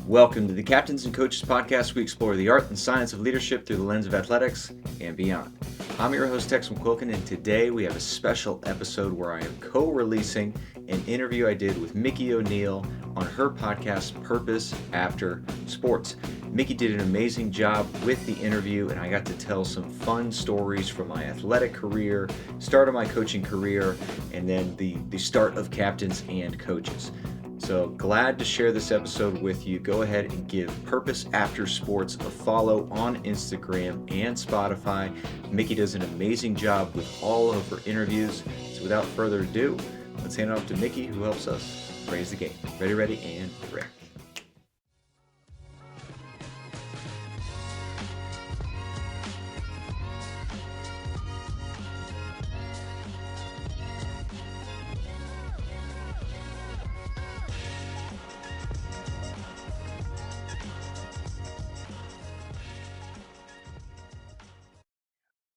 Welcome to the Captains and Coaches Podcast. We explore the art and science of leadership through the lens of athletics and beyond. I'm your host, Tex McQuilkin, and today we have a special episode where I am co-releasing an interview I did with Mikki O'Neil on her podcast, Purpose After Sports. Mikki did an amazing job with the interview, and I got to tell some fun stories from my athletic career, start of my coaching career, and then the start of Captains and Coaches. So glad to share this episode with you. Go ahead and give Purpose After Sports a follow on Instagram and Spotify. Mikki does an amazing job with all of her interviews. So without further ado, let's hand it off to Mikki, who helps us raise the game. Ready, and rec.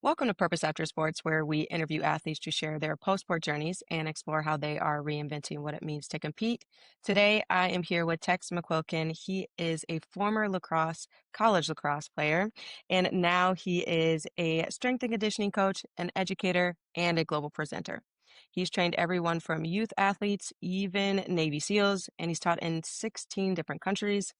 Welcome to Purpose After Sports, where we interview athletes to share their post-sport journeys and explore how they are reinventing what it means to compete. Today, I am here with Tex McQuilkin. He is a former college lacrosse player, and now he is a strength and conditioning coach, an educator, and a global presenter. He's trained everyone from youth athletes, even Navy SEALs, and he's taught in 16 different countries.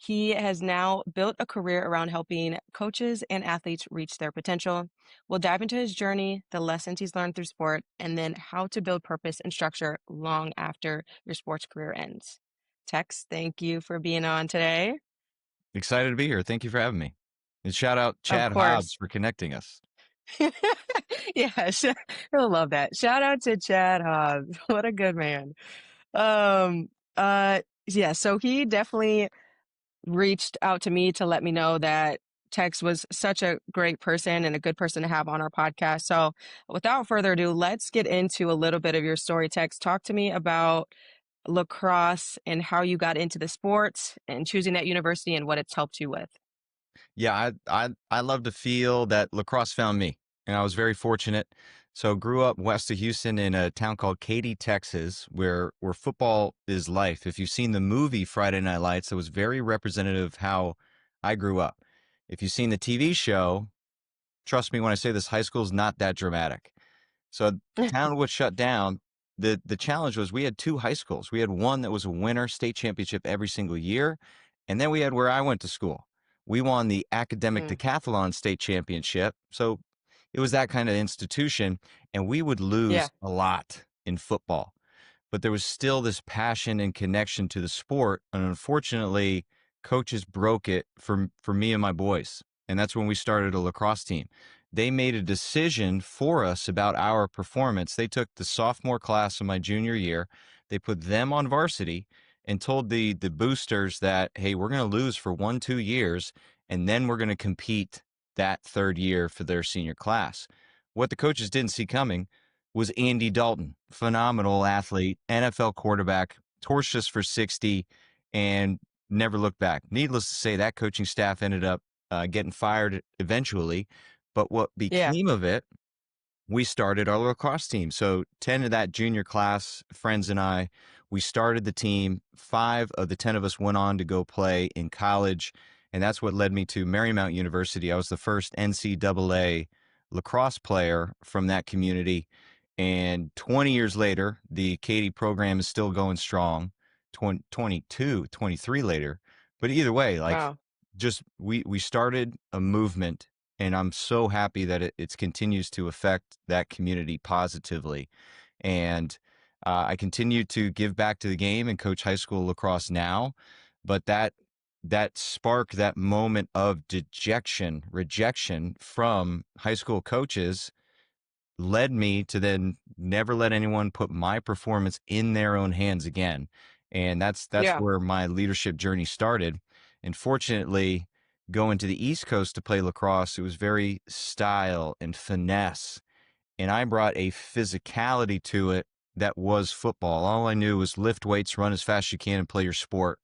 He has now built a career around helping coaches and athletes reach their potential. We'll dive into his journey, the lessons he's learned through sport, and then how to build purpose and structure long after your sports career ends. Tex, thank you for being on today. Excited to be here. Thank you for having me. And shout out Of Chad Hobbs course. for connecting us. Yeah, he'll love that. Shout out to Chad Hobbs. What a good man. Um, yeah, so he definitely reached out to me to let me know that Tex was such a great person and a good person to have on our podcast. So without further ado, let's get into a little bit of your story, Tex. Talk to me about lacrosse and how you got into the sport and choosing that university and what it's helped you with. Yeah, I love to feel that lacrosse found me, and I was very fortunate. So grew up west of Houston in a town called Katy, Texas, where football is life. If you've seen the movie Friday Night Lights, it was very representative of how I grew up. If you've seen the TV show, trust me when I say this, high school is not that dramatic. So town was shut down. The challenge was we had two high schools. We had one that was a winner state championship every single year, and then we had where I went to school. We won the academic Mm, decathlon state championship. So it was that kind of institution, and we would yeah, lose a lot in football. But there was still this passion and connection to the sport, and unfortunately, coaches broke it for me and my boys. And that's when we started a lacrosse team. They made a decision for us about our performance. They took the sophomore class of my junior year, they put them on varsity and told the boosters that, hey, we're going to lose for 1-2 years, and then we're going to compete that third year for their senior class. What the coaches didn't see coming was Andy Dalton, phenomenal athlete, NFL quarterback, torched us for 60 and never looked back. Needless to say, that coaching staff ended up getting fired eventually. But what yeah, became of it, we started our lacrosse team. So 10 of that junior class, friends and I, we started the team. 5 of the 10 of us went on to go play in college. And that's what led me to Marymount University. I was the first NCAA lacrosse player from that community. And 20 years later, the Katy program is still going strong, 22, 23 later. But either way, like wow. just we started a movement, and I'm so happy that it continues to affect that community positively. And I continue to give back to the game and coach high school lacrosse now. But that spark, that moment of dejection, rejection from high school coaches led me to then never let anyone put my performance in their own hands again. And that's Yeah, where my leadership journey started. And fortunately, going to the East Coast to play lacrosse, it was very style and finesse. And I brought a physicality to it that was football. All I knew was lift weights, run as fast as you can, and play your sport.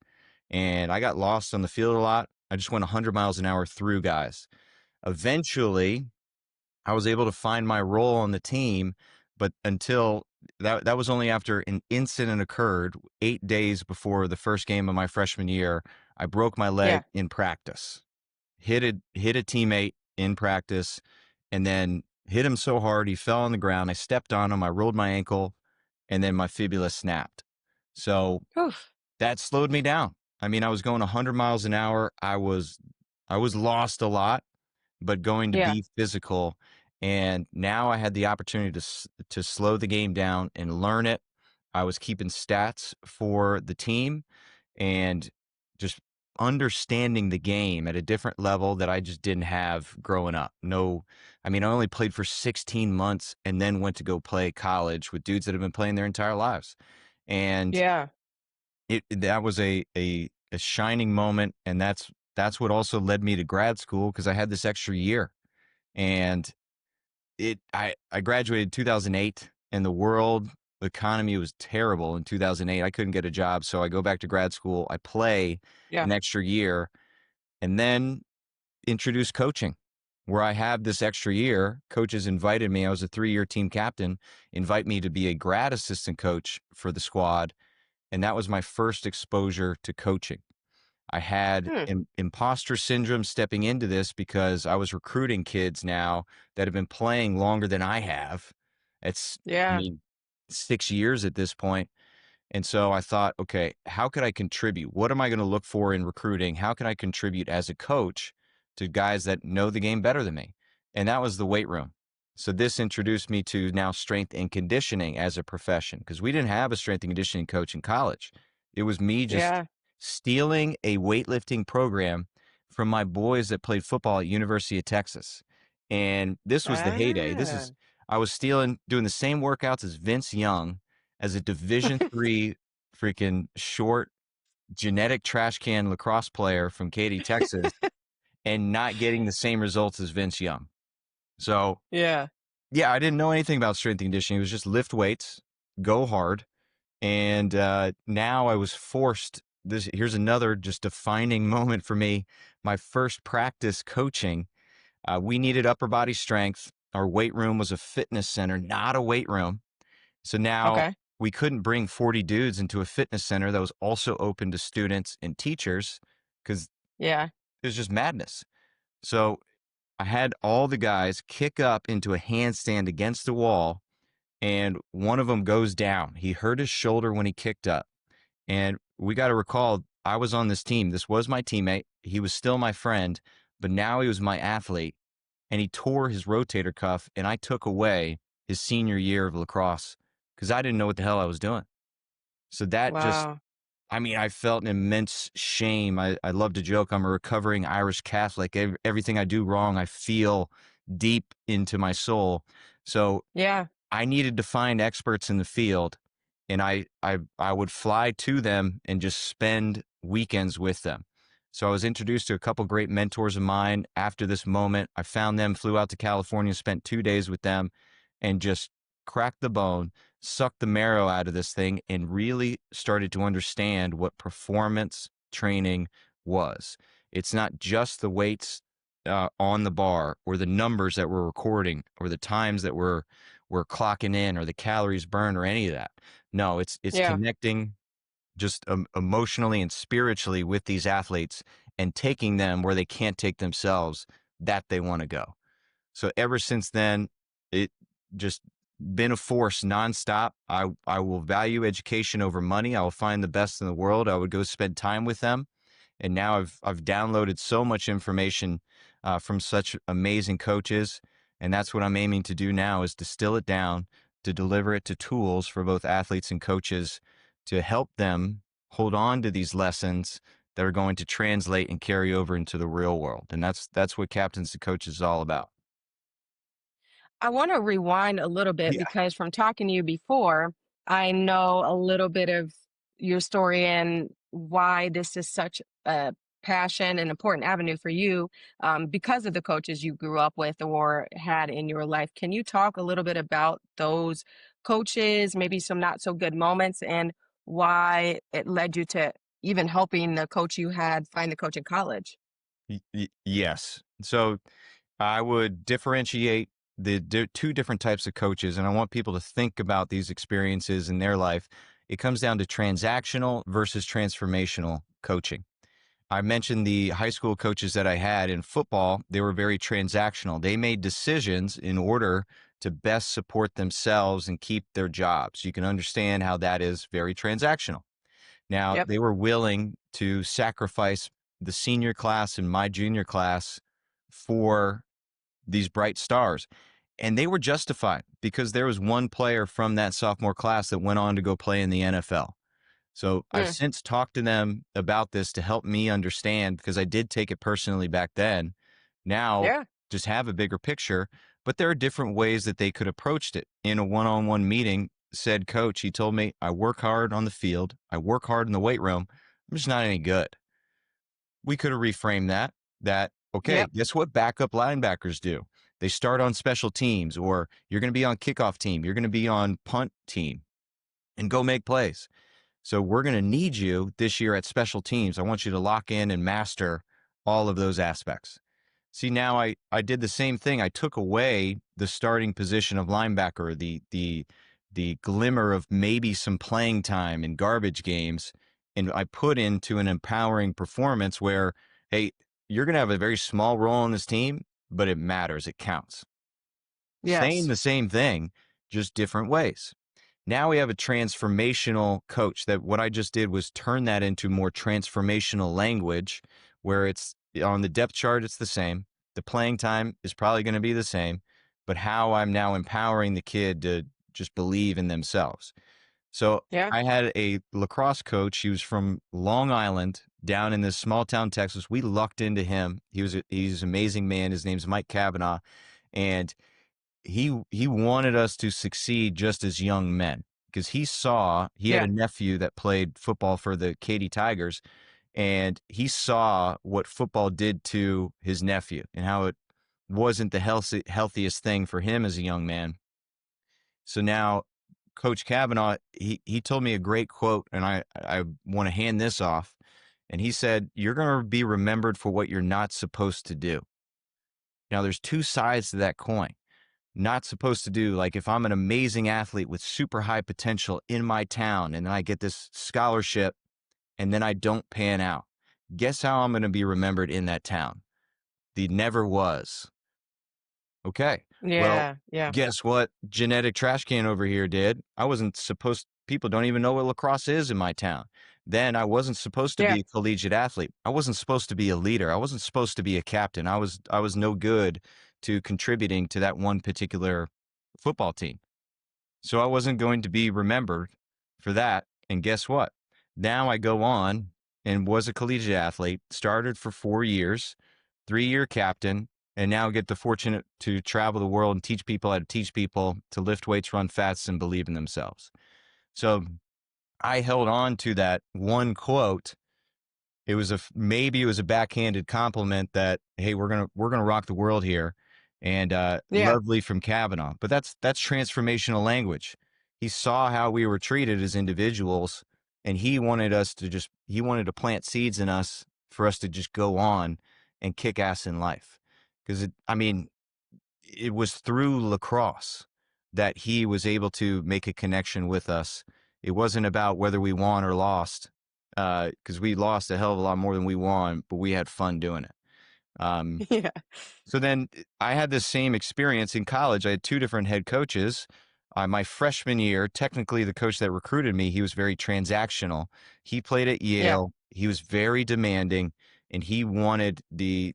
And I got lost on the field a lot. I just went 100 miles an hour through guys. Eventually, I was able to find my role on the team, but until that was only after an incident occurred 8 days before the first game of my freshman year. I broke my leg Yeah. in practice, hit a teammate in practice, and then hit him so hard he fell on the ground. I stepped on him, I rolled my ankle, and then my fibula snapped. So Oof. that slowed me down. I mean, I was going 100 miles an hour. I was lost a lot, but going to Yeah. be physical. And now I had the opportunity to slow the game down and learn it. I was keeping stats for the team and just understanding the game at a different level that I just didn't have growing up. No, I mean, I only played for 16 months and then went to go play college with dudes that have been playing their entire lives. And Yeah. that was a shining moment, and that's what also led me to grad school because I had this extra year. And I graduated 2008, and the world economy was terrible in 2008. I couldn't get a job, so I go back to grad school. I play Yeah. an extra year, and then introduce coaching, where I have this extra year. Coaches invited me. I was a 3-year team captain. Invite me to be a grad assistant coach for the squad, and that was my first exposure to coaching. I had Hmm. imposter syndrome stepping into this because I was recruiting kids now that have been playing longer than I have. I Yeah. mean, 6 years at this point. And so I thought, okay, how could I contribute? What am I going to look for in recruiting? How can I contribute as a coach to guys that know the game better than me? And that was the weight room. So this introduced me to now strength and conditioning as a profession because we didn't have a strength and conditioning coach in college. It was me just Yeah. stealing a weightlifting program from my boys that played football at University of Texas. And this was the heyday. Ah. I was doing the same workouts as Vince Young as a Division III freaking short genetic trash can lacrosse player from Katy, Texas, and not getting the same results as Vince Young. So, Yeah. yeah, I didn't know anything about strength and conditioning. It was just lift weights, go hard. And now I was forced. Here's another just defining moment for me. My first practice coaching, we needed upper body strength. Our weight room was a fitness center, not a weight room. So now Okay. we couldn't bring 40 dudes into a fitness center that was also open to students and teachers because Yeah. it was just madness. So I had all the guys kick up into a handstand against the wall, and one of them goes down. He hurt his shoulder when he kicked up. And we got to recall, I was on this team. This was my teammate. He was still my friend, but now he was my athlete. And he tore his rotator cuff, and I took away his senior year of lacrosse because I didn't know what the hell I was doing. So that just, Wow. I mean, I felt an immense shame. I love to joke I'm a recovering Irish Catholic. Everything I do wrong, I feel deep into my soul. So Yeah. I needed to find experts in the field, and I would fly to them and just spend weekends with them. So I was introduced to a couple great mentors of mine after this moment. I found them, flew out to California, spent 2 days with them, and just cracked the bone, sucked the marrow out of this thing, and really started to understand what performance training was. It's not just the weights on the bar or the numbers that we're recording or the times that we're clocking in or the calories burned or any of that. No, it's Yeah. connecting just emotionally and spiritually with these athletes and taking them where they can't take themselves that they want to go. So ever since then, it just been a force nonstop. I will value education over money. I will find the best in the world. I would go spend time with them. And now I've downloaded so much information from such amazing coaches, and that's what I'm aiming to do now is distill it down to deliver it to tools for both athletes and coaches to help them hold on to these lessons that are going to translate and carry over into the real world. And that's what Captains and Coaches is all about. I want to rewind a little bit Yeah. because from talking to you before, I know a little bit of your story and why this is such a passion and important avenue for you because of the coaches you grew up with or had in your life. Can you talk a little bit about those coaches, maybe some not so good moments, and why it led you to even helping the coach you had find the coach in college? Yes. So I would differentiate the two different types of coaches, and I want people to think about these experiences in their life. It comes down to transactional versus transformational coaching. I mentioned the high school coaches that I had in football. They were very transactional. They made decisions in order to best support themselves and keep their jobs. You can understand how that is very transactional. Now, Yep. they were willing to sacrifice the senior class and my junior class for these bright stars. And they were justified because there was one player from that sophomore class that went on to go play in the NFL. So I've Mm. since talked to them about this to help me understand, because I did take it personally back then. Now, Yeah. just have a bigger picture, but there are different ways that they could approached it. In a one-on-one meeting, said coach, he told me, I work hard on the field, I work hard in the weight room, I'm just not any good. We could have reframed that, okay, Yep. guess what backup linebackers do? They start on special teams, or you're going to be on kickoff team, you're going to be on punt team, and go make plays. So we're going to need you this year at special teams. I want you to lock in and master all of those aspects. See, now I did the same thing. I took away the starting position of linebacker, the glimmer of maybe some playing time in garbage games, and I put into an empowering performance where, hey, you're going to have a very small role on this team, but it matters. It counts. Saying Yes. the same thing, just different ways. Now we have a transformational coach. That what I just did was turn that into more transformational language, where it's on the depth chart, it's the same. The playing time is probably going to be the same, but how I'm now empowering the kid to just believe in themselves. So Yeah. I had a lacrosse coach. He was from Long Island down in this small town, Texas. We lucked into him. He's an amazing man. His name's Mike Kavanaugh. And he wanted us to succeed just as young men, because he had Yeah. a nephew that played football for the Katy Tigers, and he saw what football did to his nephew and how it wasn't the healthiest thing for him as a young man. So now Coach Kavanaugh, he told me a great quote, and I want to hand this off. And he said, you're going to be remembered for what you're not supposed to do. Now, there's two sides to that coin. Not supposed to do, like if I'm an amazing athlete with super high potential in my town and then I get this scholarship and then I don't pan out, guess how I'm going to be remembered in that town? The never was. Okay. Well, Yeah. Yeah. guess what genetic trash can over here did? I wasn't supposed, people don't even know what lacrosse is in my town. Then I wasn't supposed to Yeah. be a collegiate athlete. I wasn't supposed to be a leader. I wasn't supposed to be a captain. I was no good to contributing to that one particular football team. So I wasn't going to be remembered for that. And guess what? Now I go on and was a collegiate athlete, started for 4 years, 3-year captain, and now get the fortunate to travel the world and teach people how to teach people to lift weights, run fast, and believe in themselves. So I held on to that one quote. It was maybe it was a backhanded compliment that, hey, we're gonna rock the world here, and Yeah. lovely from Kavanaugh. But that's transformational language. He saw how we were treated as individuals, and he wanted to plant seeds in us for us to just go on and kick ass in life. Because I mean, it was through lacrosse that he was able to make a connection with us. It wasn't about whether we won or lost, because we lost a hell of a lot more than we won, but we had fun doing it. Um, Yeah. so then I had this same experience in college. I had two different head coaches. My freshman year, technically the coach that recruited me, he was very transactional. He played at Yeah. Yale. He was very demanding, and he wanted the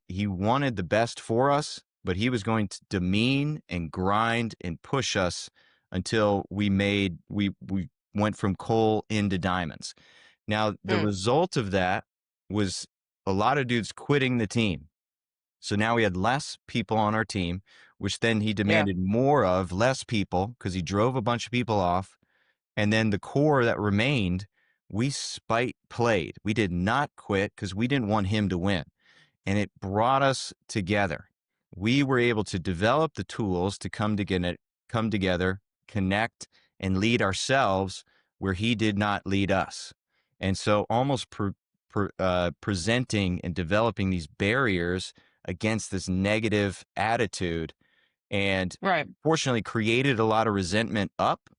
best for us, but he was going to demean and grind and push us until we went from coal into diamonds. Now, the Mm. result of that was a lot of dudes quitting the team. So now we had less people on our team, which then he Yeah. demanded more of less people because he drove a bunch of people off. And then the core that remained, we spite played. We did not quit because we didn't want him to win. And it brought us together. We were able to develop the tools to come together, connect, and lead ourselves where he did not lead us. And so almost presenting and developing these barriers against this negative attitude, and Right. fortunately created a lot of resentment up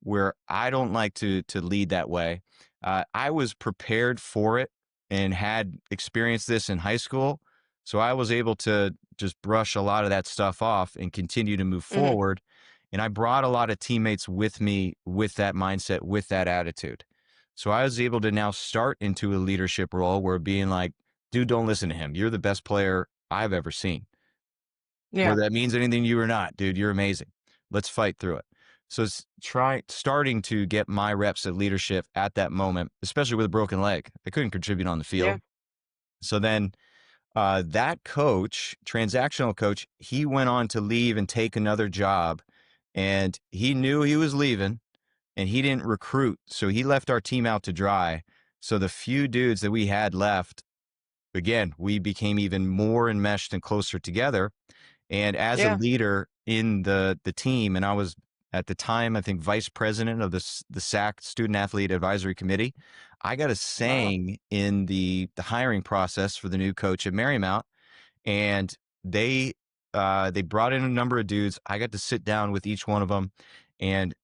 where I don't like to lead that way. I was prepared for it and had experienced this in high school. So I was able to just brush a lot of that stuff off and continue to move Hmm. forward. And I brought a lot of teammates with me with that mindset, with that attitude. So I was able to now start into a leadership role where being like, dude, don't listen to him. You're the best player I've ever seen. Yeah. Whether that means anything to you or not, dude, you're amazing. Let's fight through it. So starting to get my reps at leadership at that moment, especially with a broken leg. I couldn't contribute on the Yeah. field. So then that coach, transactional coach, he went on to leave and take another job, and he knew he was leaving and he didn't recruit. So he left our team out to dry. So the few dudes that we had left, again, we became even more enmeshed and closer together. And as a Yeah. leader in the team, and I was at the time, I think, vice president of the SAC Student Athlete Advisory Committee, I got a Wow. saying in the hiring process for the new coach at Marymount, and they brought in a number of dudes. I got to sit down with each one of them, and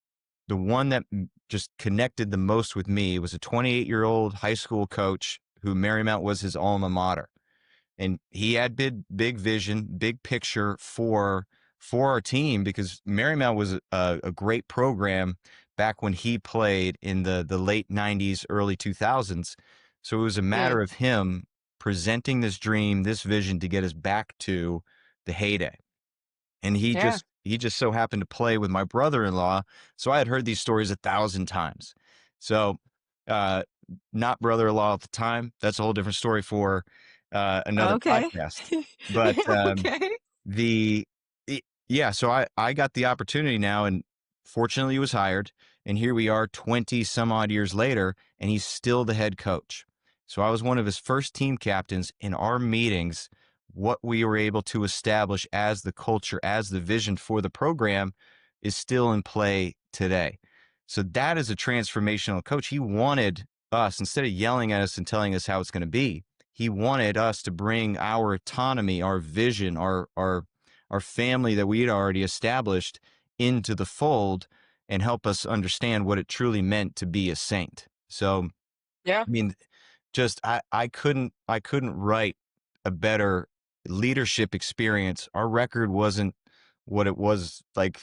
the one that just connected the most with me was a 28-year-old high school coach who Marymount was his alma mater, and he had big vision, big picture for our team, because Marymount was a great program back when he played in the late 90s, early 2000s. So it was a Mm. matter of him presenting this dream, this vision to get us back to the heyday. And Yeah. he just so happened to play with my brother-in-law, so I had heard these stories 1,000 times. So, uh, not brother-in-law at the time, that's a whole different story for, another Okay. podcast. But, Okay. the yeah, so I got the opportunity now, and fortunately he was hired, and here we are 20 some odd years later, and he's still the head coach. So I was one of his first team captains. In our meetings, what we were able to establish as the culture, as the vision for the program, is still in play today. So that is a transformational coach. He wanted us, instead of yelling at us and telling us how it's going to be, he wanted us to bring our autonomy, our vision, our family that we had already established into the fold, and help us understand what it truly meant to be a saint. So, Yeah. I mean, just I couldn't write a better leadership experience. Our record wasn't what it was like.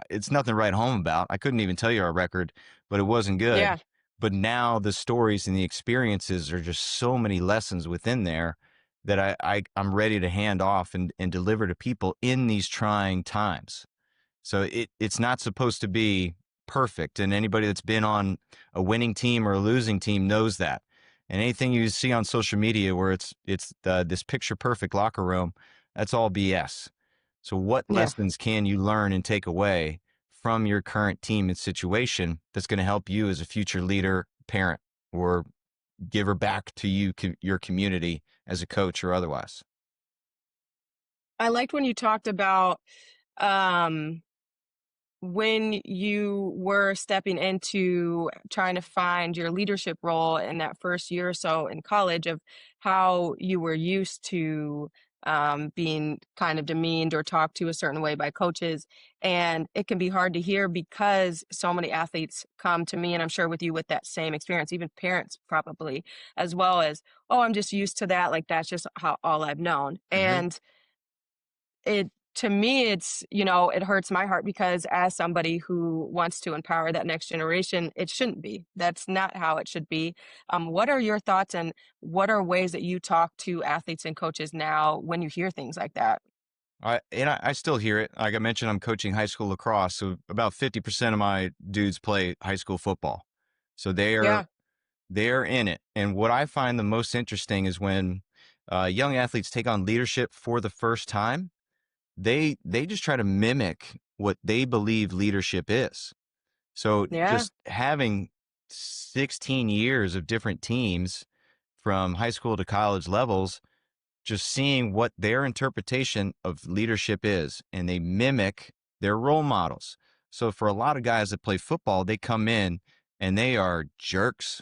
It's nothing to write home about. I couldn't even tell you our record, but it wasn't good. Yeah. But now the stories and the experiences are just so many lessons within there that I'm ready to hand off and deliver to people in these trying times. So it's not supposed to be perfect, and anybody that's been on a winning team or a losing team knows that. And anything you see on social media where it's this picture perfect locker room, that's all BS. So what Yeah. lessons can you learn and take away from your current team and situation that's going to help you as a future leader, parent, or giver back to your community as a coach or otherwise? I liked when you talked about um when you were stepping into trying to find your leadership role in that first year or so in college, of how you were used to being kind of demeaned or talked to a certain way by coaches. And it can be hard to hear because so many athletes come to me, and I'm sure with you with that same experience, even parents probably, as well as, oh, I'm just used to that. Like that's just how all I've known. Hmm. And it to me, it's, you know, it hurts my heart because as somebody who wants to empower that next generation, it shouldn't be. That's not how it should be. What are your thoughts, and what are ways that you talk to athletes and coaches now when you hear things like that? I still hear it. Like I mentioned, I'm coaching high school lacrosse, so about 50% of my dudes play high school football. So Yeah. they're in it. And what I find the most interesting is when young athletes take on leadership for the first time, they just try to mimic what they believe leadership is. So Yeah. just having 16 years of different teams from high school to college levels, just seeing what their interpretation of leadership is, and they mimic their role models. So for a lot of guys that play football, they come in and they are jerks.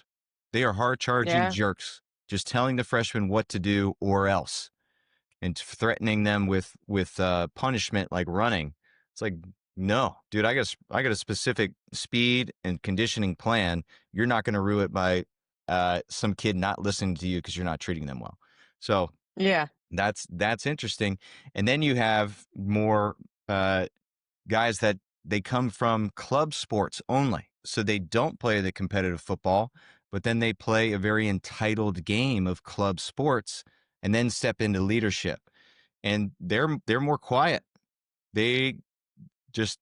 They are hard charging Yeah. jerks, just telling the freshmen what to do or else, and threatening them with punishment like running. It's like, no, dude, I got a specific speed and conditioning plan. You're not going to ruin it by some kid not listening to you because you're not treating them well. So Yeah. that's interesting. And then you have more guys that they come from club sports only. So they don't play the competitive football, but then they play a very entitled game of club sports and then step into leadership. And they're more quiet. They just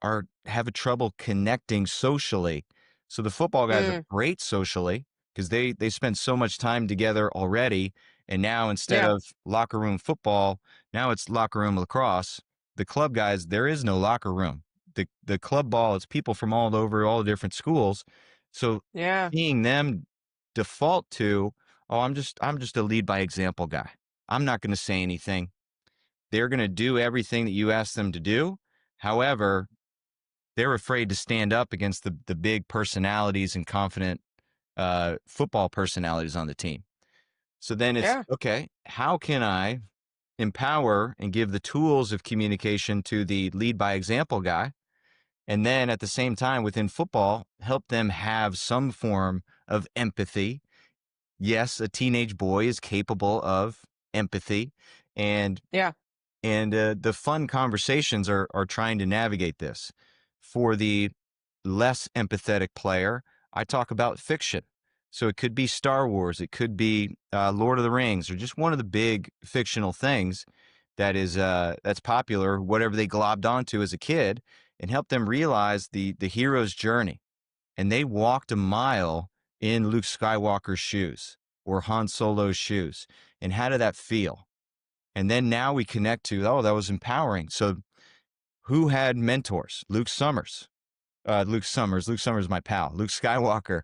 have a trouble connecting socially. So the football guys are Mm. great socially because they spend so much time together already. And now instead Yeah. of locker room football, now it's locker room lacrosse. The club guys, there is no locker room. The club ball, it's people from all over all the different schools. So Yeah. seeing them default to, oh, I'm just a lead by example guy. I'm not going to say anything. They're going to do everything that you ask them to do. However, they're afraid to stand up against the big personalities and confident football personalities on the team. So then it's Yeah. okay, how can I empower and give the tools of communication to the lead by example guy? And then at the same time within football, help them have some form of empathy. Yes, a teenage boy is capable of empathy, and Yeah. the fun conversations are trying to navigate this. For the less empathetic player, I talk about fiction. So it could be Star Wars, it could be Lord of the Rings, or just one of the big fictional things that's popular, whatever they globbed onto as a kid, and help them realize the hero's journey. And they walked a mile in Luke Skywalker's shoes or Han Solo's shoes. And how did that feel? And then now we connect to, oh, that was empowering. So who had mentors? Luke Summers. Luke Summers, my pal. Luke Skywalker.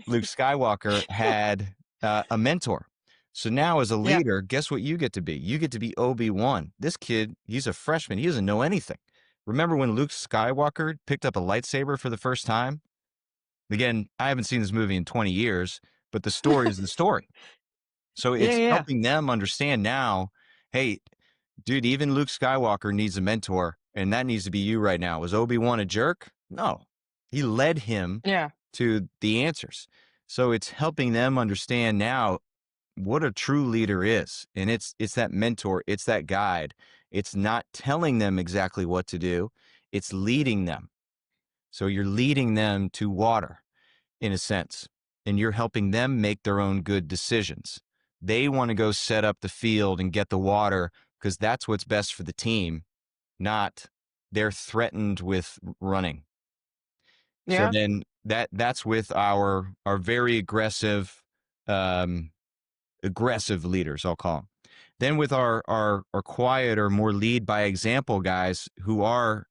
Luke Skywalker had a mentor. So now as a Yeah. leader, guess what you get to be? You get to be Obi-Wan. This kid, he's a freshman. He doesn't know anything. Remember when Luke Skywalker picked up a lightsaber for the first time? Again, I haven't seen this movie in 20 years, but the story is the story. So Yeah. it's Yeah. helping them understand now, hey, dude, even Luke Skywalker needs a mentor, and that needs to be you right now. Was Obi-Wan a jerk? No. He led him Yeah. to the answers. So it's helping them understand now what a true leader is. And it's that mentor, it's that guide. It's not telling them exactly what to do, it's leading them. So you're leading them to water in a sense, and you're helping them make their own good decisions. They want to go set up the field and get the water because that's what's best for the team, not they're threatened with running. So Yeah. then that's with our very um, aggressive leaders, I'll call them. Then with our quiet or more lead by example guys who are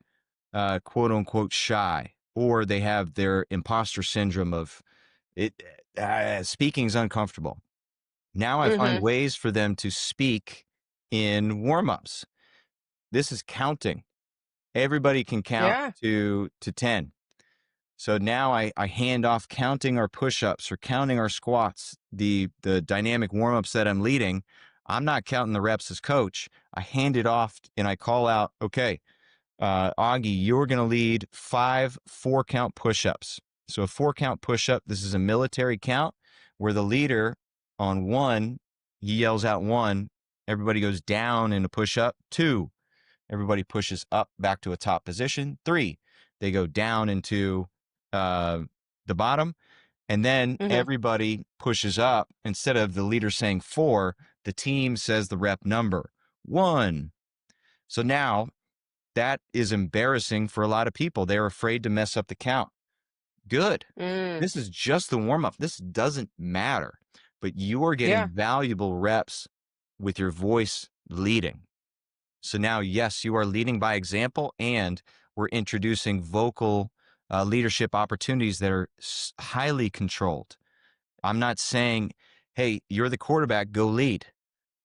quote unquote shy, or they have their imposter syndrome of it. Speaking is uncomfortable. Now I find Mm-hmm. ways for them to speak in warm-ups. This is counting. Everybody can count Yeah. to 10. So now I hand off counting our push-ups or counting our squats, the dynamic warm-ups that I'm leading. I'm not counting the reps as coach. I hand it off and I call out, okay, Augie, you're going to lead 5 4-count push-ups. So a 4-count push-up, this is a military count where the leader on 1, he yells out 1, everybody goes down in a push-up. 2, everybody pushes up back to a top position. 3, they go down into uh, the bottom. And then Mm-hmm. everybody pushes up. Instead of the leader saying 4, the team says the rep number 1. So now that is embarrassing for a lot of people. They're afraid to mess up the count. Good. Mm. This is just the warm up. This doesn't matter, but you are getting Yeah. valuable reps with your voice leading. So now, yes, you are leading by example, and we're introducing vocal leadership opportunities that are highly controlled. I'm not saying, hey, you're the quarterback, go lead.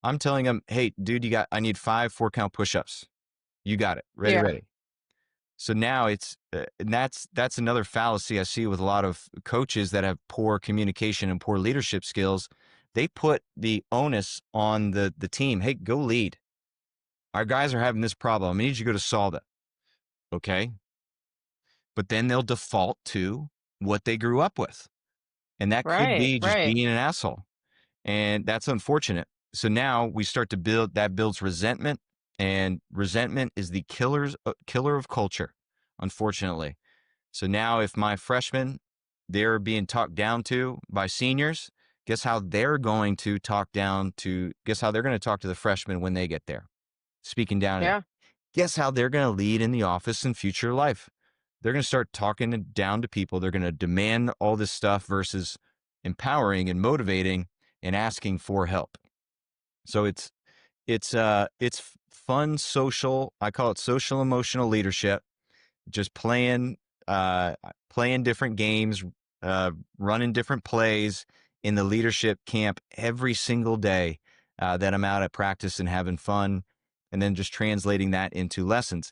I'm telling them, hey, dude, I need 5 4-count push-ups. You got it. Ready, Yeah. ready. So now and that's another fallacy I see with a lot of coaches that have poor communication and poor leadership skills. They put the onus on the team. Hey, go lead. Our guys are having this problem. I need you to go to solve it. Okay. But then they'll default to what they grew up with. And that could Right, be just right. being an asshole. And that's unfortunate. So now we start to build that builds resentment, and resentment is the killer of culture, unfortunately. So now if my freshmen, they're being talked down to by seniors, guess how they're going to guess how they're going to talk to the freshmen when they get there, speaking down to them. Yeah, Guess how they're going to lead in the office in future life. They're going to start talking down to people. They're going to demand all this stuff versus empowering and motivating and asking for help. So it's fun social. I call it social emotional leadership. Just playing different games, running different plays in the leadership camp every single day that I'm out at practice and having fun, and then just translating that into lessons.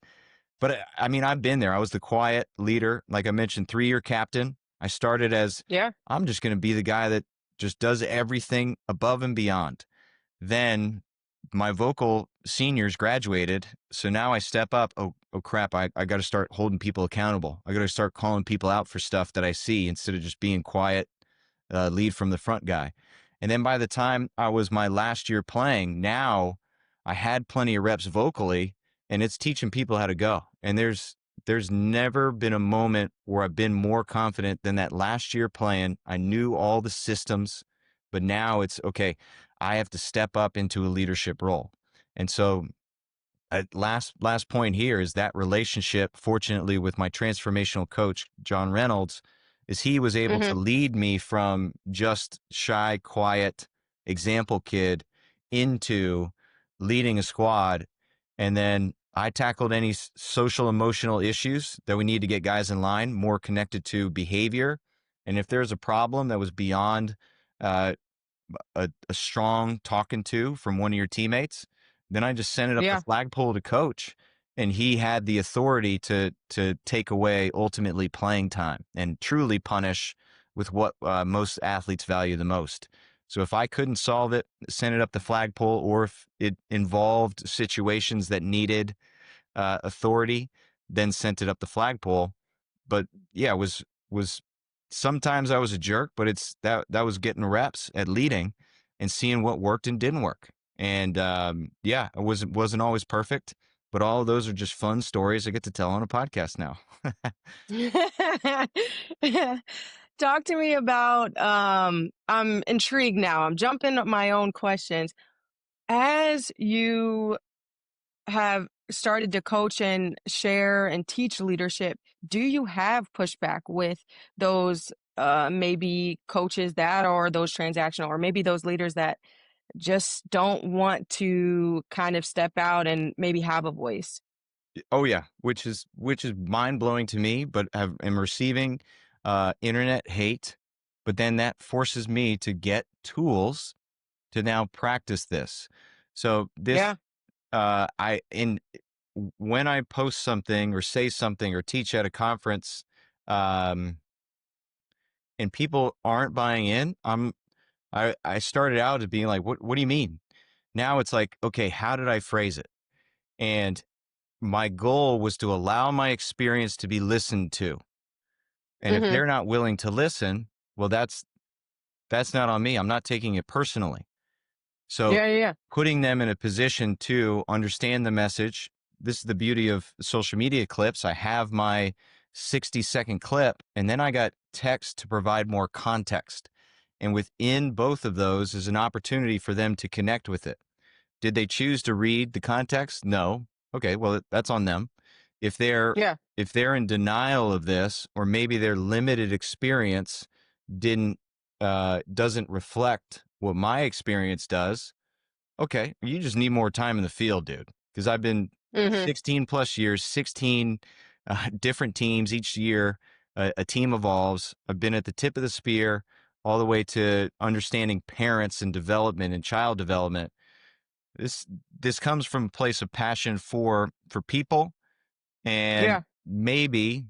But I mean, I've been there. I was the quiet leader, like I mentioned, 3-year captain. I started as yeah, I'm just going to be the guy that just does everything above and beyond. Then my vocal seniors graduated. So now I step up. Oh crap. I got to start holding people accountable. I got to start calling people out for stuff that I see instead of just being quiet, lead from the front guy. And then by the time I was my last year playing, now I had plenty of reps vocally, and it's teaching people how to go. And there's never been a moment where I've been more confident than that last year playing. I knew all the systems, but now it's okay. I have to step up into a leadership role. And so last point here is that relationship, fortunately, with my transformational coach, John Reynolds, is he was able to mhm, lead me from just shy, quiet example kid into leading a squad. And then I tackled any social emotional issues that we need to get guys in line, more connected to behavior. And if there's a problem that was beyond uh, a strong talking to from one of your teammates, then I just sent it up the yeah, flagpole to coach, and he had the authority to take away ultimately playing time and truly punish with what most athletes value the most. So if I couldn't solve it, send it up the flagpole, or if it involved situations that needed authority, then sent it up the flagpole. But yeah, was sometimes I was a jerk, but it's that was getting reps at leading and seeing what worked and didn't work. And yeah, I wasn't always perfect, but all of those are just fun stories I get to tell on a podcast now. Talk to me about, I'm intrigued now. I'm jumping my own questions. As you have started to coach and share and teach leadership, do you have pushback with those maybe coaches that or those transactional or maybe those leaders that just don't want to kind of step out and maybe have a voice? Oh yeah, which is mind blowing to me, but am receiving internet hate. But then that forces me to get tools to now practice this. So this Yeah. I in when I post something or say something or teach at a conference, um, and people aren't buying in, I started out as being like, what do you mean? Now it's like, okay, how did I phrase it? And my goal was to allow my experience to be listened to. And if Mhm. they're not willing to listen, well, that's not on me. I'm not taking it personally. So Yeah, yeah, yeah. putting them in a position to understand the message. This is the beauty of social media clips. I have my 60-second clip, and then I got text to provide more context. And within both of those is an opportunity for them to connect with it. Did they choose to read the context? No. Okay, well, that's on them. If they're Yeah. if they're in denial of this, or maybe their limited experience didn't doesn't reflect what my experience does, okay, you just need more time in the field, dude. Because I've been Mhm. 16 plus years, 16 different teams each year. A team evolves. I've been at the tip of the spear all the way to understanding parents and development and child development. This this comes from a place of passion for people, and Yeah. maybe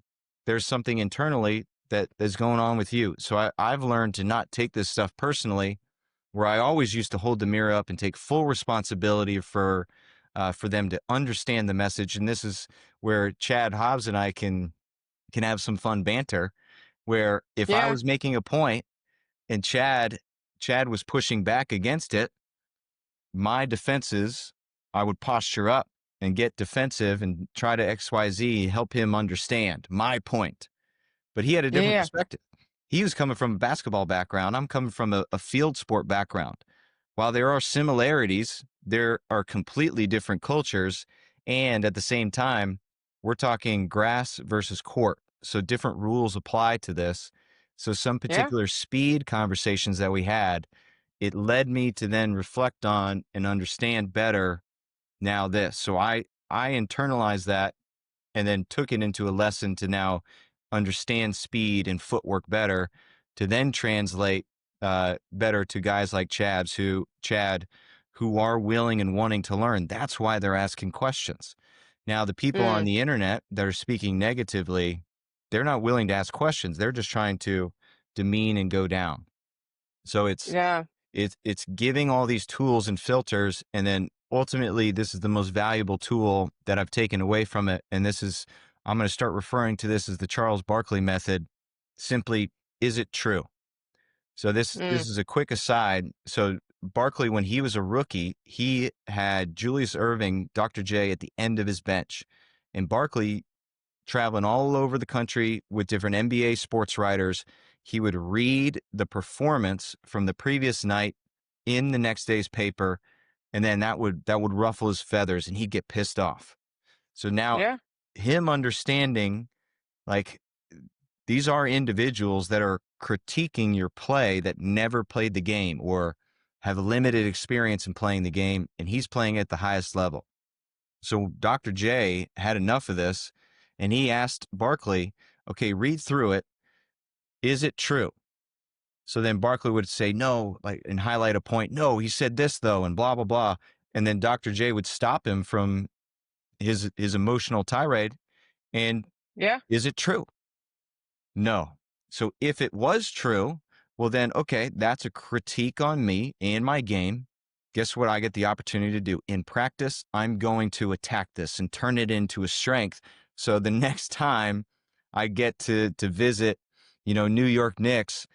there's something internally that is going on with you. So I've learned to not take this stuff personally, where I always used to hold the mirror up and take full responsibility for them to understand the message. And this is where Chad Hobbs and I can have some fun banter. Where if I Yeah. was making a point and Chad was pushing back against it. My defenses, I would posture up and get defensive and try to XYZ, help him understand my point. But he had a different Yeah. perspective. He was coming from a basketball background. I'm coming from a field sport background. While there are similarities, there are completely different cultures. And at the same time, we're talking grass versus court. So different rules apply to this. So some Yeah. particular speed conversations that we had, it led me to then reflect on and understand better now this. So I internalized that and then took it into a lesson to now understand speed and footwork better, to then translate better to guys like Chad, who are willing and wanting to learn. That's why they're asking questions. Now, the people on Mm. the internet that are speaking negatively, they're not willing to ask questions. They're just trying to demean and go down. So Yeah. it's giving all these tools and filters, and then ultimately this is the most valuable tool that I've taken away from it. And this is, I'm going to start referring to this as the Charles Barkley method. Simply, is it true? So this Mm. is a quick aside. So Barkley, when he was a rookie, he had Julius Erving, Dr. J, at the end of his bench, and Barkley, traveling all over the country with different NBA sports writers, he would read the performance from the previous night in the next day's paper, and then that would ruffle his feathers and he'd get pissed off. So now, Yeah. him understanding, like, these are individuals that are critiquing your play that never played the game or have limited experience in playing the game, and he's playing at the highest level. So Dr. J had enough of this, and he asked Barkley, okay, read through it. Is it true? So then Barkley would say, no, like, and highlight a point. No, he said this though, and blah, blah, blah. And then Dr. J would stop him from his emotional tirade. And Yeah. is it true? No. So if it was true, well then, okay, that's a critique on me and my game. Guess what I get the opportunity to do? In practice, I'm going to attack this and turn it into a strength. So the next time I get to visit, New York Knicks,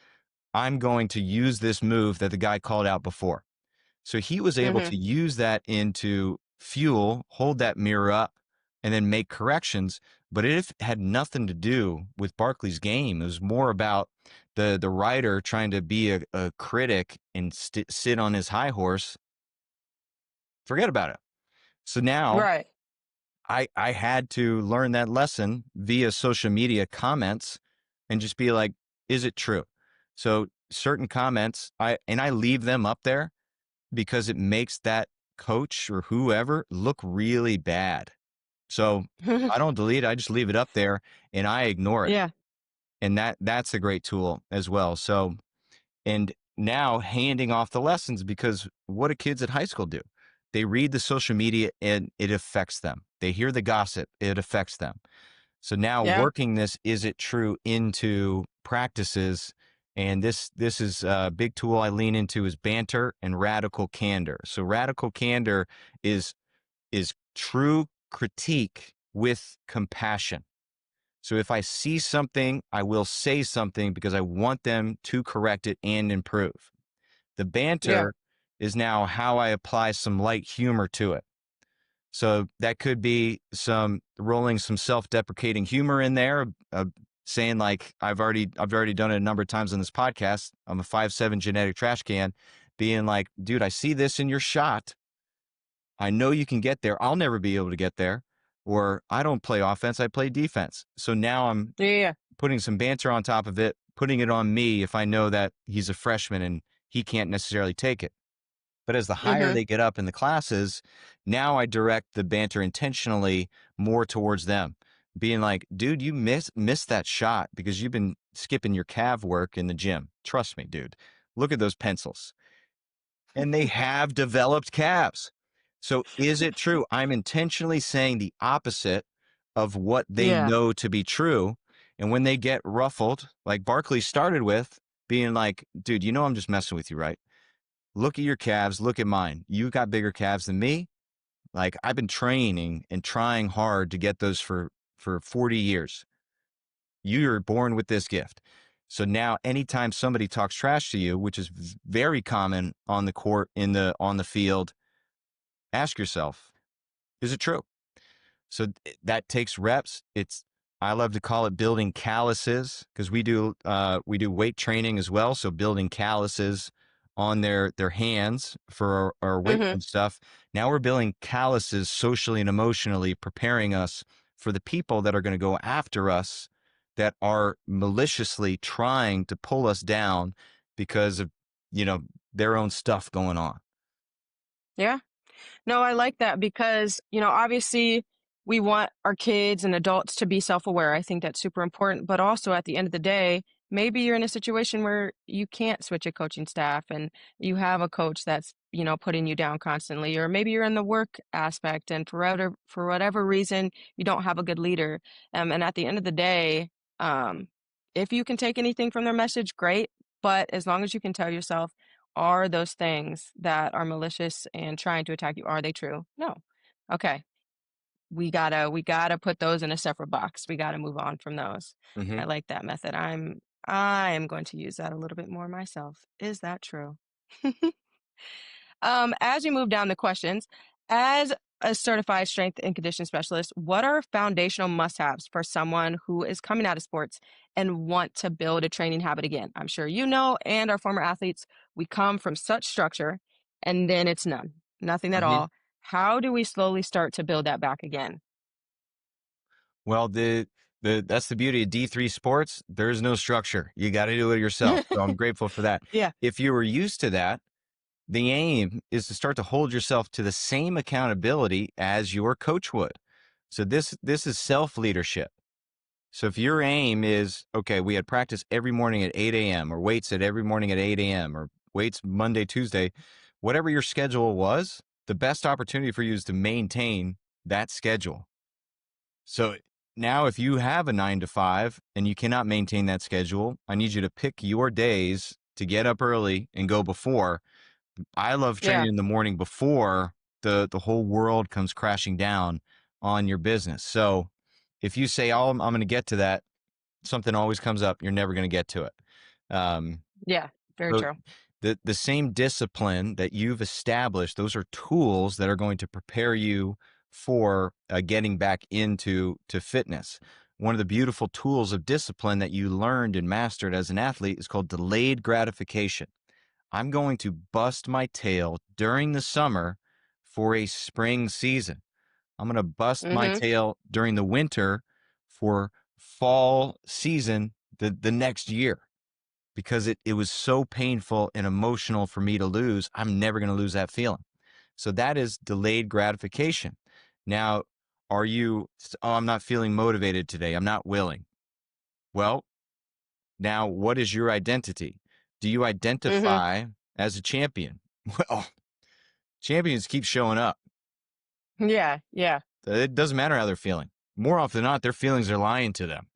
I'm going to use this move that the guy called out before. So he was able Mm-hmm. to use that into fuel, hold that mirror up, and then make corrections. But it had nothing to do with Barkley's game. It was more about the writer trying to be a critic and sit on his high horse. Forget about it. So now Right. I had to learn that lesson via social media comments and just be like, is it true? So certain comments, I leave them up there because it makes that coach or whoever look really bad. So I don't delete it. I just leave it up there and I ignore it. Yeah. And that's a great tool as well. So, and now handing off the lessons, because what do kids at high school do? They read the social media and it affects them. They hear the gossip, it affects them. So now Yeah. working this, is it true, into practices, and this is a big tool I lean into, is banter and radical candor. So radical candor is true critique with compassion. So if I see something, I will say something because I want them to correct it and improve. The Yeah. banter is now how I apply some light humor to it. So that could be some rolling some self-deprecating humor in there, saying like, I've already done it a number of times on this podcast. I'm a 5'7" genetic trash can, being like, dude, I see this in your shot. I know you can get there. I'll never be able to get there. Or I don't play offense, I play defense. So now I'm Yeah. Yeah. putting some banter on top of it, putting it on me if I know that he's a freshman and he can't necessarily take it. But as the higher Mm-hmm. they get up in the classes, now I direct the banter intentionally more towards them, being like, dude, you missed that shot because you've been skipping your calf work in the gym. Trust me, dude. Look at those pencils. And they have developed calves. So is it true? I'm intentionally saying the opposite of what they Yeah. know to be true. And when they get ruffled, like Barkley started with, being like, dude, I'm just messing with you, right? Look at your calves. Look at mine. You got bigger calves than me. Like, I've been training and trying hard to get those for 40 years. You're born with this gift. So now anytime somebody talks trash to you, which is very common on the court, on the field, ask yourself, is it true? So that takes reps. I love to call it building calluses, because we do weight training as well. So building calluses on their hands for our weight Mm-hmm. and stuff. Now we're building calluses socially and emotionally, preparing us for the people that are going to go after us, that are maliciously trying to pull us down because of, their own stuff going on. Yeah. No, I like that because, obviously we want our kids and adults to be self-aware. I think that's super important. But also at the end of the day, maybe you're in a situation where you can't switch a coaching staff and you have a coach that's, putting you down constantly, or maybe you're in the work aspect and for whatever reason, you don't have a good leader. And at the end of the day, um, if you can take anything from their message, great. But as long as you can tell yourself, are those things that are malicious and trying to attack you, are they true? No. Okay. We gotta put those in a separate box. We gotta move on from those. Mm-hmm. I like that method. I am going to use that a little bit more myself. Is that true? As we move down the questions, as a certified strength and conditioning specialist, what are foundational must-haves for someone who is coming out of sports and want to build a training habit again? I'm sure you know, and our former athletes, we come from such structure and then it's none, nothing at Mm-hmm. all. How do we slowly start to build that back again? Well, that's the beauty of D3 sports. There's no structure. You got to do it yourself. So I'm grateful for that. Yeah. If you were used to that, the aim is to start to hold yourself to the same accountability as your coach would. So this is self-leadership. So if your aim is, okay, we had practice every morning at 8 a.m. or weights at every morning at 8 a.m. or weights Monday, Tuesday, whatever your schedule was, the best opportunity for you is to maintain that schedule. So now, if you have a 9 to 5 and you cannot maintain that schedule, I need you to pick your days to get up early and go before. I love Yeah. training in the morning before the whole world comes crashing down on your business. So if you say, "Oh, I'm going to get to that," something always comes up. You're never going to get to it. Um, Yeah. Very so true. the same discipline that you've established, those are tools that are going to prepare you for getting back into fitness. One of the beautiful tools of discipline that you learned and mastered as an athlete is called delayed gratification. I'm going to bust my tail during the summer for a spring season. I'm going to bust my Mm-hmm. tail during the winter for fall season the next year, because it was so painful and emotional for me to lose. I'm never going to lose that feeling. So that is delayed gratification. Now, oh, I'm not feeling motivated today. I'm not willing. Well, now what is your identity? Do you Mm-hmm. identify as a champion? Well, champions keep showing up. Yeah. Yeah. It doesn't matter how they're feeling. More often than not, their feelings are lying to them.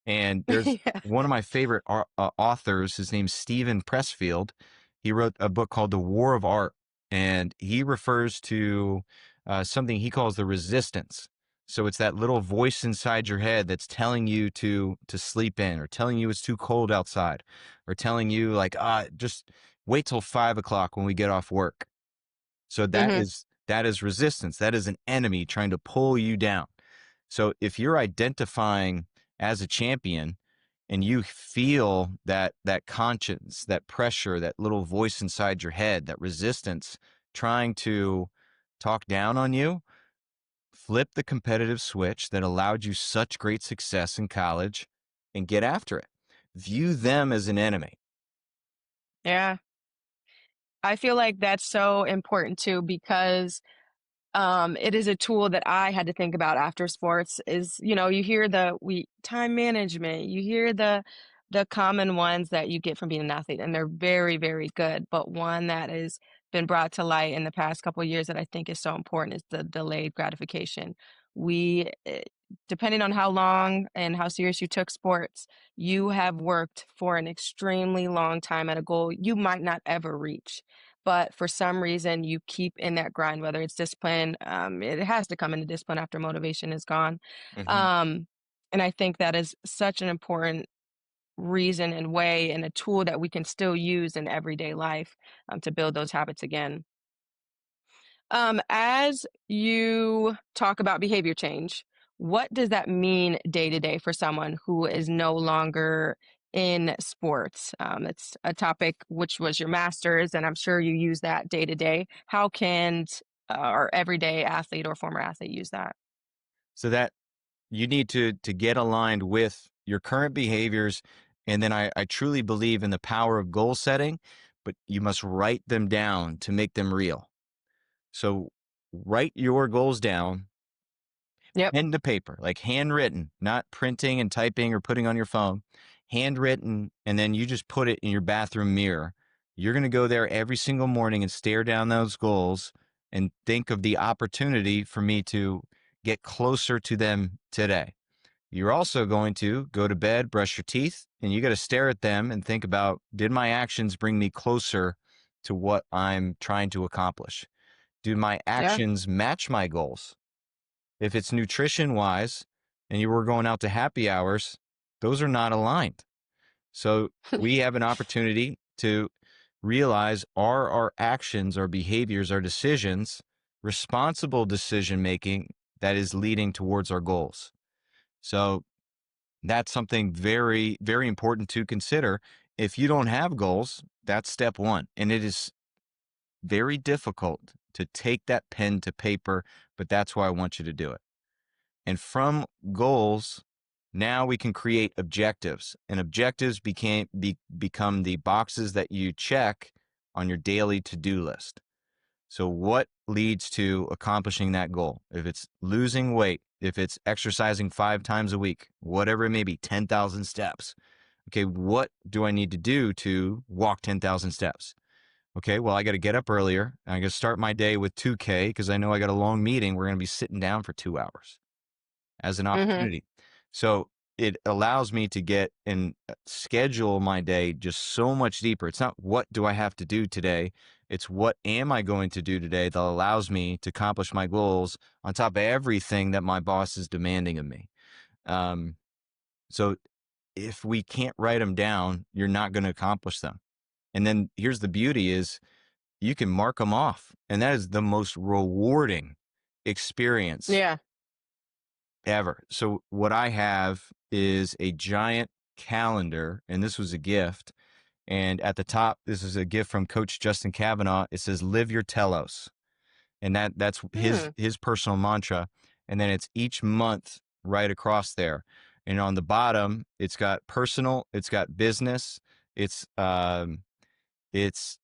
And there's Yeah. one of my favorite authors, his name's Stephen Pressfield. He wrote a book called The War of Art, and he refers to something he calls the resistance. So it's that little voice inside your head that's telling you to sleep in, or telling you it's too cold outside, or telling you like, just wait till 5 o'clock when we get off work. So Mm-hmm. that is resistance. That is an enemy trying to pull you down. So if you're identifying as a champion and you feel that conscience, that pressure, that little voice inside your head, that resistance trying to talk down on you, flip the competitive switch that allowed you such great success in college and get after it. View them as an enemy. Yeah. I feel like that's so important too because it is a tool that I had to think about after sports is, you hear we time management, you hear the common ones that you get from being an athlete, and they're very, very good. But one that has been brought to light in the past couple of years that I think is so important is the delayed gratification. We, depending on how long and how serious you took sports, you have worked for an extremely long time at a goal you might not ever reach, but for some reason you keep in that grind, whether it's discipline. It has to come into discipline after motivation is gone. Mhm. um, and I think that is such an important reason and way and a tool that we can still use in everyday life to build those habits again. As you talk about behavior change, what does that mean day to day for someone who is no longer in sports? It's a topic which was your master's, and I'm sure you use that day to day. How can our everyday athlete or former athlete use that? So that you need to get aligned with your current behaviors. And then I truly believe in the power of goal setting, but you must write them down to make them real. So write your goals down, Yep. pen to paper, like handwritten, not printing and typing or putting on your phone, handwritten, and then you just put it in your bathroom mirror. You're going to go there every single morning and stare down those goals and think of the opportunity for me to get closer to them today. You're also going to go to bed, brush your teeth, and you got to stare at them and think about, did my actions bring me closer to what I'm trying to accomplish? Do my Yeah. actions match my goals? If it's nutrition wise and you were going out to happy hours, those are not aligned. So we have an opportunity to realize, are our actions, our behaviors, our decisions responsible decision making that is leading towards our goals? So that's something very, very important to consider. If you don't have goals, that's step one. And it is very difficult to take that pen to paper, but that's why I want you to do it. And from goals, now we can create objectives, and objectives become the boxes that you check on your daily to-do list. So what leads to accomplishing that goal? If it's losing weight, if it's exercising 5 times a week, whatever it may be, 10,000 steps. Okay, what do I need to do to walk 10,000 steps? Okay, well, I got to get up earlier. And I got to start my day with 2K because I know I got a long meeting. We're going to be sitting down for 2 hours as an Hmm. opportunity. So it allows me to get and schedule my day just so much deeper. It's not what do I have to do today? It's what am I going to do today that allows me to accomplish my goals on top of everything that my boss is demanding of me. Um, so if we can't write them down, you're not going to accomplish them. And then here's the beauty is you can mark them off. And that is the most rewarding experience Yeah. ever. So what I have is a giant calendar, and this was a gift. And at the top, this is a gift from Coach Justin Kavanaugh. It says, "Live your telos," and that's Hmm. his personal mantra. And then it's each month right across there. And on the bottom, it's got personal, it's got business, it's it's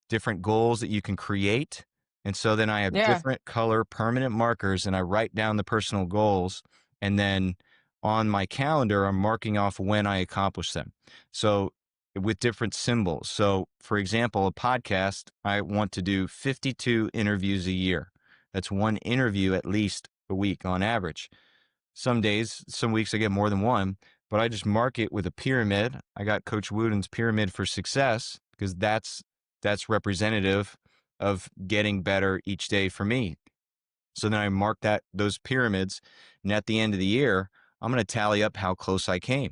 different goals that you can create. And so then I have Yeah. different color permanent markers and I write down the personal goals. And then on my calendar, I'm marking off when I accomplish them. So with different symbols. So for example, a podcast, I want to do 52 interviews a year. That's one interview at least a week on average. Some days, some weeks I get more than one, but I just mark it with a pyramid. I got Coach Wooden's pyramid for success because that's representative of getting better each day for me. So then I mark those pyramids, and at the end of the year, I'm going to tally up how close I came.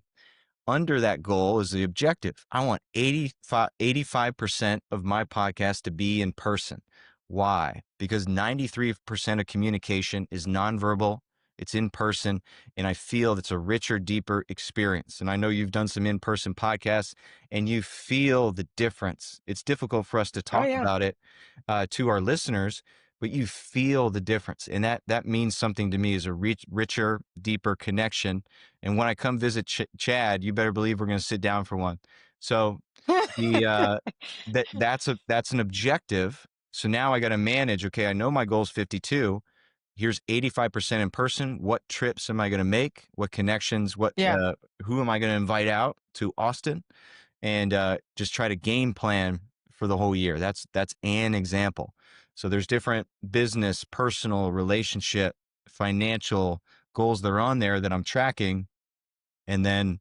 Under that goal is the objective. I want 85% of my podcast to be in person. Why? Because 93% of communication is nonverbal, it's in person, and I feel it's a richer, deeper experience. And I know you've done some in-person podcasts and you feel the difference. It's difficult for us to Oh, talk yeah. about it to our listeners, but you feel the difference. And that means something to me as a richer, deeper connection. And when I come visit Chad, you better believe we're going to sit down for one. So the that's an objective. So now I got to manage. Okay, I know my goal is 52. Here's 85% in person. What trips am I going to make? What connections? Yeah. Who am I going to invite out to Austin? And just try to game plan for the whole year. That's an example. So there's different business, personal, relationship, financial goals that are on there that I'm tracking, and then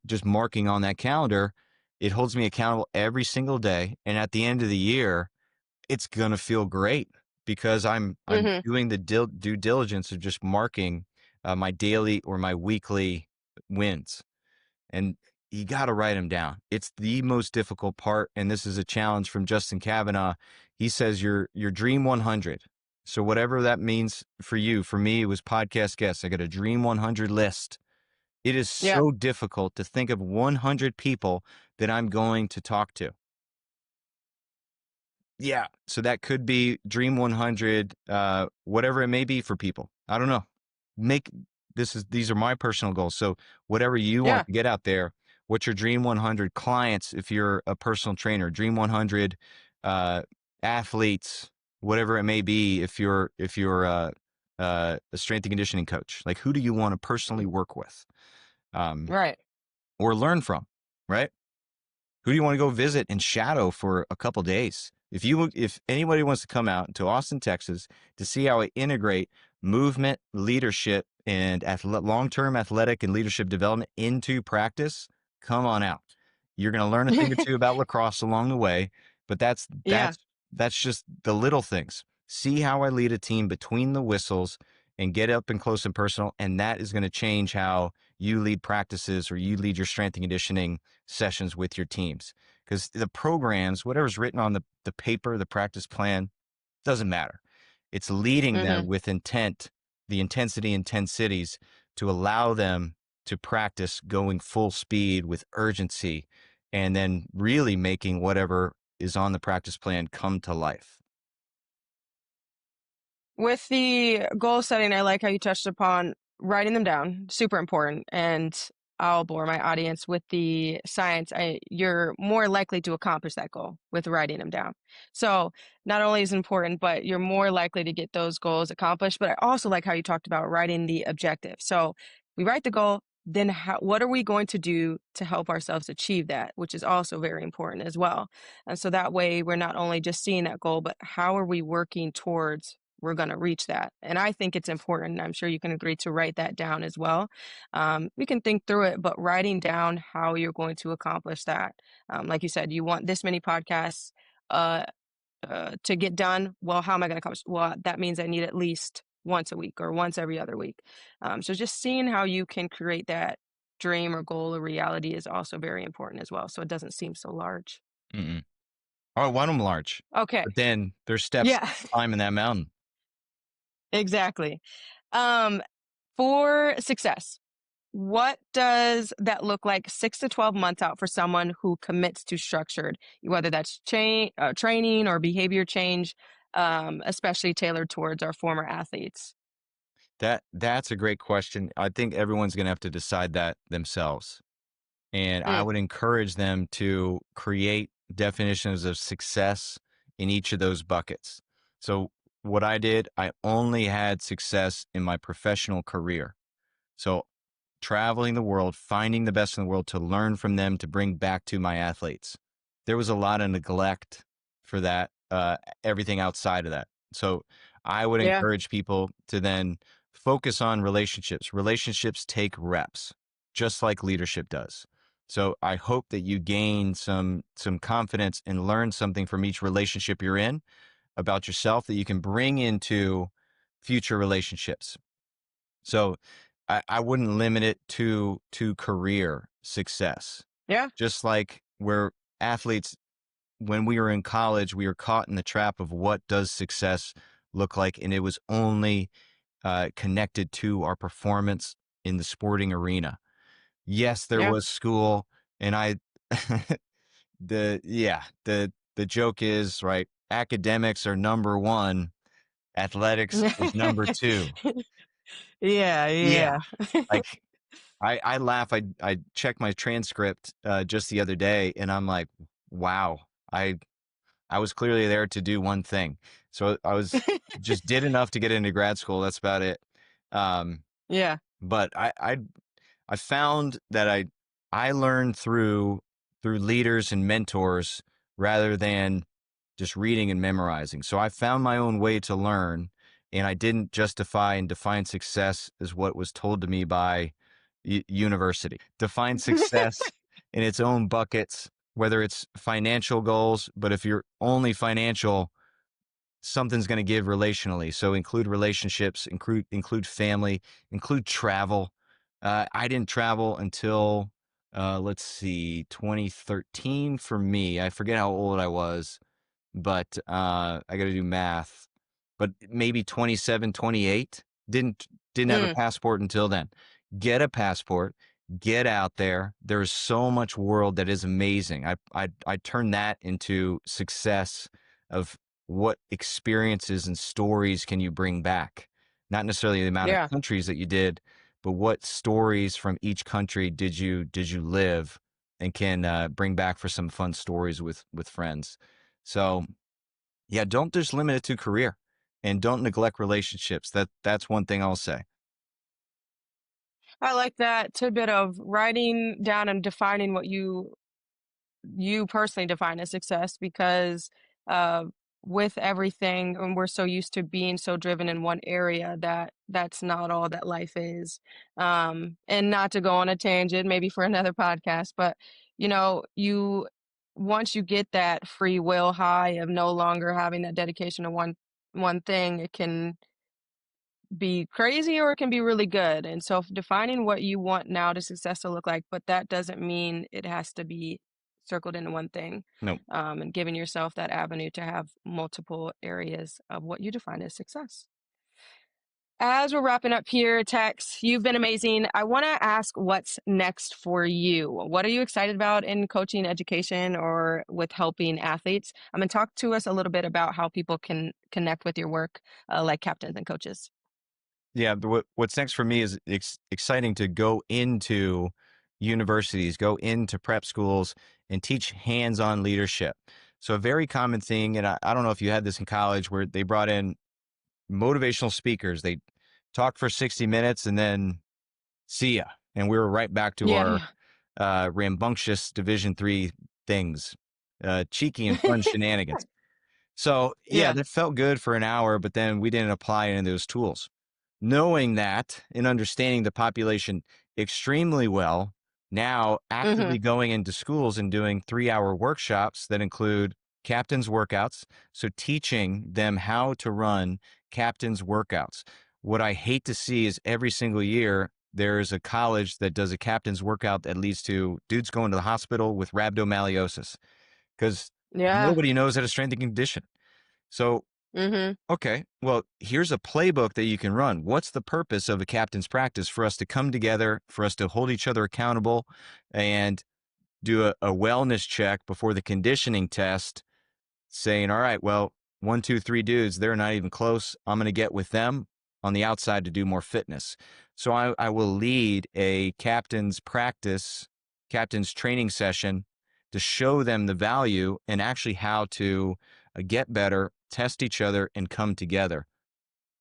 just marking on that calendar. It holds me accountable every single day, and at the end of the year, it's gonna feel great because I'm Hmm. doing the due diligence of just marking my daily or my weekly wins. And you got to write them down. It's the most difficult part. And this is a challenge from Justin Kavanaugh. He says your dream 100. So whatever that means for you, for me, it was podcast guests. I got a dream 100 list. It is Yeah. so difficult to think of 100 people that I'm going to talk to. Yeah. So that could be dream 100, whatever it may be for people. I don't know. These are my personal goals. So whatever you Yeah. want to get out there, what's your dream 100 clients if you're a personal trainer, dream 100 athletes, whatever it may be if you're a strength and conditioning coach. Like, who do you want to personally work with, Right. or learn from, right? Who do you want to go visit and shadow for a couple days? If anybody wants to come out to Austin, Texas to see how I integrate movement, leadership, and long-term athletic and leadership development into practice, come on out. You're going to learn a thing or two about lacrosse along the way, but that's Yeah. just the little things. See how I lead a team between the whistles and get up and close and personal, and that is going to change how you lead practices or you lead your strength and conditioning sessions with your teams. Because the programs, whatever's written on the paper, the practice plan, doesn't matter. It's leading them with intent, the intensity in 10 cities to allow them to practice going full speed with urgency and then really making whatever is on the practice plan come to life. With the goal setting, I like how you touched upon writing them down, super important. And I'll bore my audience with the science. You're more likely to accomplish that goal with writing them down. So not only is it important, but you're more likely to get those goals accomplished. But I also like how you talked about writing the objective. So we write the goal, then what are we going to do to help ourselves achieve that, which is also very important as well. And so that way we're not only just seeing that goal, but how are we working towards we're going to reach that. And I think it's important. I'm sure you can agree to write that down as well. We can think through it, but writing down how you're going to accomplish that. Like you said, you want this many podcasts to get done. Well, how am I going to accomplish? Well, that means I need at least once a week or once every other week. So just seeing how you can create that dream or goal or reality is also very important as well. So it doesn't seem so large. Mm-mm. I want them large, Okay. but then there's steps Yeah, climbing that mountain. exactly. Um, for success, what does that look like 6 to 12 months out for someone who commits to structured, whether that's training or behavior change, especially tailored towards our former athletes? That's a great question. I think everyone's going to have to decide that themselves. And I Mm, would encourage them to create definitions of success in each of those buckets. So what I did, I only had success in my professional career. So traveling the world, finding the best in the world to learn from them, to bring back to my athletes. There was a lot of neglect for that, everything outside of that. So I would yeah. encourage people to then focus on relationships. Relationships take reps, just like leadership does. So I hope that you gain some confidence and learn something from each relationship you're in about yourself that you can bring into future relationships. So I wouldn't limit it to career success. Yeah. Just like where athletes, when we were in college, we were caught in the trap of what does success look like, and it was only connected to our performance in the sporting arena. Yes, there Yeah. was school, and I the joke is, right, academics are number one, athletics is number two. Yeah. Yeah. Yeah. Like I laugh. I checked my transcript just the other day, and I'm like, wow, I was clearly there to do one thing. So I was just did enough to get into grad school. That's about it. Um, Yeah. but I found that I learned through leaders and mentors rather than just reading and memorizing. So I found my own way to learn, and I didn't justify and define success as what was told to me by university. Define success in its own buckets, whether it's financial goals, but if you're only financial, something's going to give relationally. So include relationships, include family, include travel. I didn't travel until let's see, 2013 for me. I forget how old I was, but I got to do math. But maybe 27, 28. Didn't have a Mm, passport until then. Get a passport, get out there. There's so much world that is amazing. I turn that into success of what experiences and stories can you bring back? Not necessarily the amount of yeah. countries that you did, but what stories from each country did you live and can bring back for some fun stories with friends. So yeah, don't just limit it to career, and don't neglect relationships. That's one thing I'll say. I like that tidbit of writing down and defining what you personally define as success because uh, with everything and we're so used to being so driven in one area that that's not all that life is, and not to go on a tangent maybe for another podcast, but you once you get that free will high of no longer having that dedication to one thing, it can be crazy or it can be really good. And so defining what you want now to success to look like, but that doesn't mean it has to be circled into one thing. No, And giving yourself that avenue to have multiple areas of what you define as success. As we're wrapping up here, Tex, you've been amazing. I want to ask what's next for you. What are you excited about in coaching, education, or with helping athletes? I'm going to talk to us a little bit about how people can connect with your work, like captains and coaches. yeah. What's next for me is exciting to go into universities, go into prep schools, and teach hands-on leadership. So a very common thing, and I don't know if you had this in college, where they brought in motivational speakers. They talked for 60 minutes and then see ya, and we were right back to Yeah, our yeah. rambunctious Division III things, cheeky and fun shenanigans. So yeah, Yeah. that felt good for an hour, but then we didn't apply any of those tools. Knowing that and understanding the population extremely well, now actively Mhm. going into schools and doing 3-hour workshops that include captain's workouts. So teaching them how to run captain's workouts. What I hate to see is every single year there's a college that does a captain's workout that leads to dudes going to the hospital with rhabdomyolysis because Yeah. nobody knows how to strengthen condition. So, Mhm. okay, well, here's a playbook that you can run. What's the purpose of a captain's practice? For us to come together, for us to hold each other accountable, and do a wellness check before the conditioning test, saying, all right, well, 1, 2, 3 dudes, they're not even close. I'm going to get with them on the outside to do more fitness. So I will lead a captain's practice, captain's training session to show them the value and actually how to get better, test each other, and come together.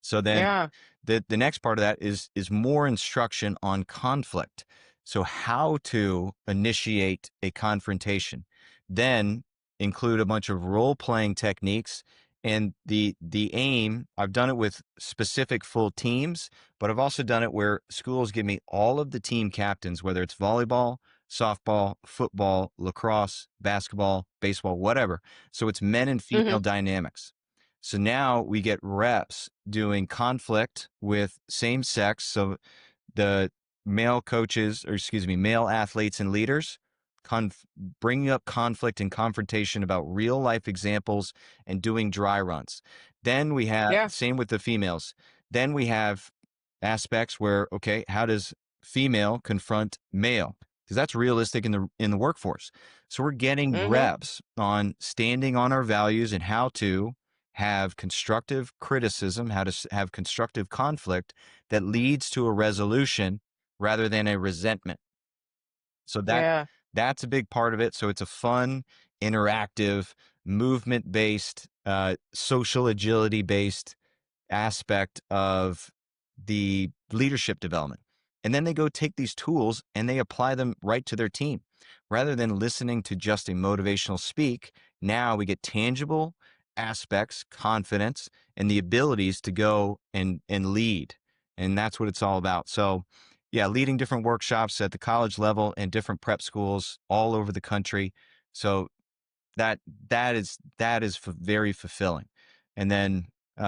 So then Yeah. the next part of that is more instruction on conflict. So how to initiate a confrontation. Then include a bunch of role playing techniques, and the aim, I've done it with specific full teams, but I've also done it where schools give me all of the team captains, whether it's volleyball, softball, football, lacrosse, basketball, baseball, whatever. So it's men and female Mhm. dynamics. So now we get reps doing conflict with same sex. So the male coaches, or excuse me, male athletes and leaders, bringing up conflict and confrontation about real life examples and doing dry runs. Then we have, Yeah. same with the females. Then we have aspects where, okay, how does female confront male? Because that's realistic in the workforce. So we're getting Mhm. reps on standing on our values and how to have constructive criticism, how to have constructive conflict that leads to a resolution rather than a resentment. So Yeah. that's a big part of it. So it's a fun, interactive, movement based, social agility based aspect of the leadership development. And then they go take these tools and they apply them right to their team. Rather than listening to just a motivational speak, now we get tangible aspects, confidence, and the abilities to go and lead. And that's what it's all about. So yeah, leading different workshops at the college level and different prep schools all over the country. So that that is very fulfilling. And then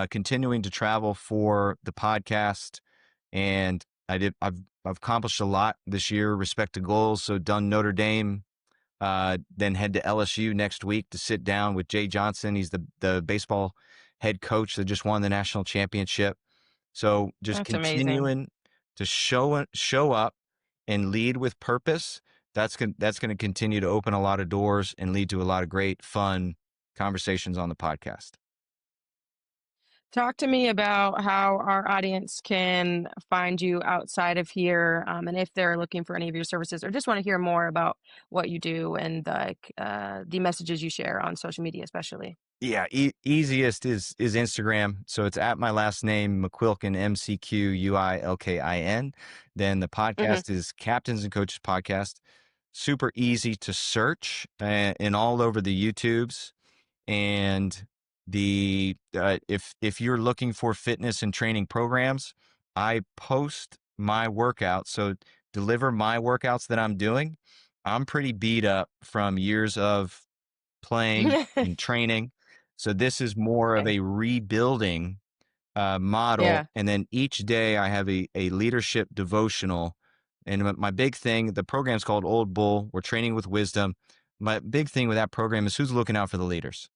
continuing to travel for the podcast, and I've accomplished a lot this year, respect to goals. So done Notre Dame, then head to LSU next week to sit down with Jay Johnson. He's the baseball head coach that just won the national championship. So just That's amazing. continuing to show up and lead with purpose. That's going to continue to open a lot of doors and lead to a lot of great, fun conversations on the podcast. Talk to me about how our audience can find you outside of here, and if they're looking for any of your services or just want to hear more about what you do and the messages you share on social media, especially. Yeah, easiest is Instagram. So it's at my last name, McQuilkin, McQuilkin. Then the Hmm. podcast is Captains and Coaches Podcast. Super easy to search and all over the YouTubes. And if you're looking for fitness and training programs, I post my workouts. So deliver my workouts that I'm doing. I'm pretty beat up from years of playing and training. So this is more of Yeah. a rebuilding model. Yeah. And then each day I have a leadership devotional. And my big thing, the program's called Old Bull. We're training with wisdom. My big thing with that program is who's looking out for the leaders.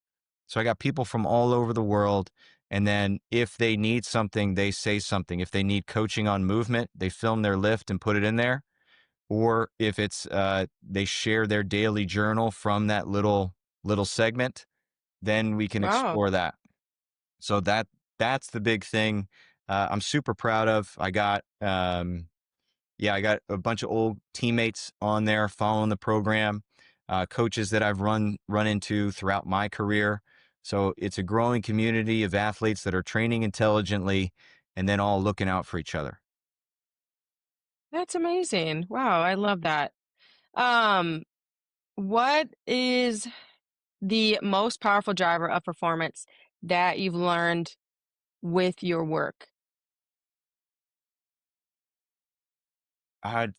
So I got people from all over the world. And then if they need something, they say something. If they need coaching on movement, they film their lift and put it in there. Or if it's they share their daily journal from that little segment, then we can Wow. explore that. So that's the big thing. I'm super proud of. I got a bunch of old teammates on there following the program, coaches that I've run into throughout my career. So it's a growing community of athletes that are training intelligently and then all looking out for each other. That's amazing. Wow, I love that. Um, what is the most powerful driver of performance that you've learned with your work? I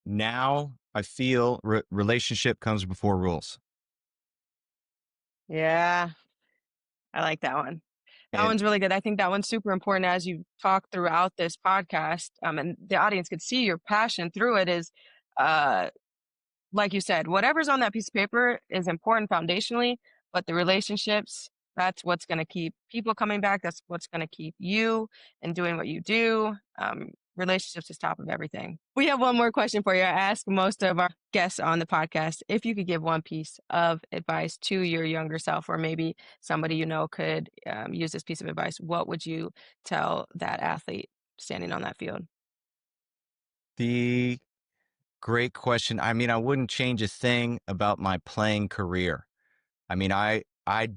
Now I feel relationship comes before rules. Yeah, I like that one. That And one's really good. I think that one's super important as you talk throughout this podcast, and the audience could see your passion through it is, uh, like you said, whatever's on that piece of paper is important foundationally, but the relationships, that's what's going to keep people coming back. That's what's going to keep you and doing what you do. Relationships is top of everything. We have one more question for you. I ask most of our guests on the podcast if you could give one piece of advice to your younger self, or maybe somebody you know could use this piece of advice, what would you tell that athlete standing on that field? the great question. I mean, I wouldn't change a thing about my playing career. I mean, I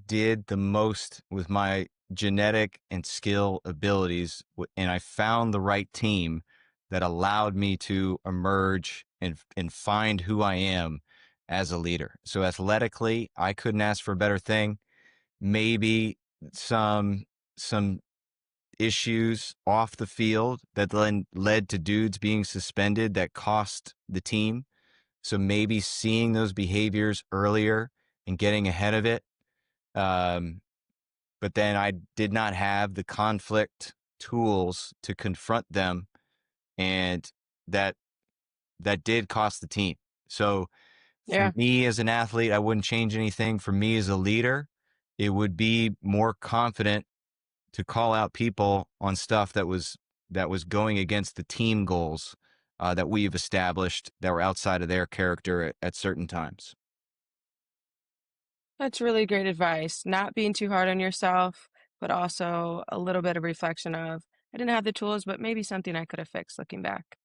did the most with my genetic and skill abilities, and I found the right team that allowed me to emerge and find who I am as a leader. So athletically, I couldn't ask for a better thing. Maybe some some issues off the field that then led to dudes being suspended that cost the team. So maybe seeing those behaviors earlier and getting ahead of it. Um, but then I did not have the conflict tools to confront them, and that that did cost the team. So for Yeah. me as an athlete, I wouldn't change anything. For me as a leader, it would be more confident to call out people on stuff that was going against the team goals that we've established that were outside of their character at certain times. That's really great advice. Not being too hard on yourself, but also a little bit of reflection of, I didn't have the tools, but maybe something I could have fixed looking back.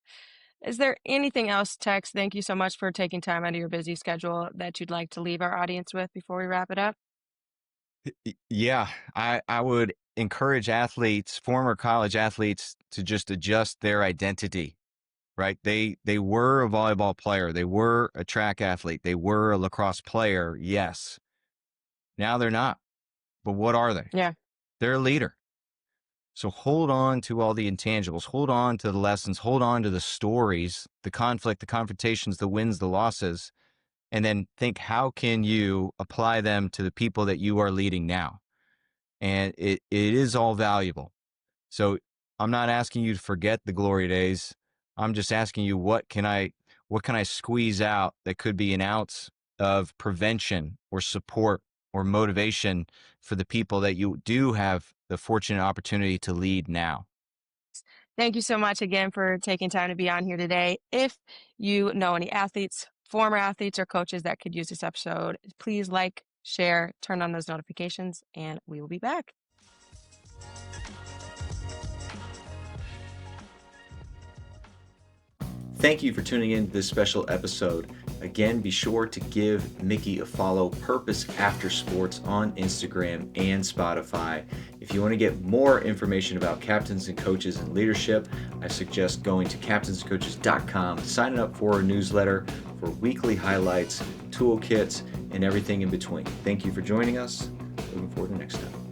Is there anything else, Tex? Thank you so much for taking time out of your busy schedule that you'd like to leave our audience with before we wrap it up. Yeah, I would encourage athletes, former college athletes, to just adjust their identity. Right? They were a volleyball player, they were a track athlete, they were a lacrosse player. Yes, now they're not. But what are they? Yeah. They're a leader. So hold on to all the intangibles, hold on to the lessons, hold on to the stories, the conflict, the confrontations, the wins, the losses, and then think, how can you apply them to the people that you are leading now? And it is all valuable. So I'm not asking you to forget the glory days. I'm just asking you, what can I squeeze out that could be an ounce of prevention or support or motivation for the people that you do have the fortunate opportunity to lead now? Thank you so much again for taking time to be on here today. If you know any athletes, former athletes, or coaches that could use this episode, please like, share, turn on those notifications, and we will be back. Thank you for tuning in to this special episode. Again, be sure to give Mikki a follow, Purpose After Sports, on Instagram and Spotify. If you want to get more information about captains and coaches and leadership, I suggest going to captainsandcoaches.com, signing up for our newsletter for weekly highlights, toolkits, and everything in between. Thank you for joining us. Looking forward to next time.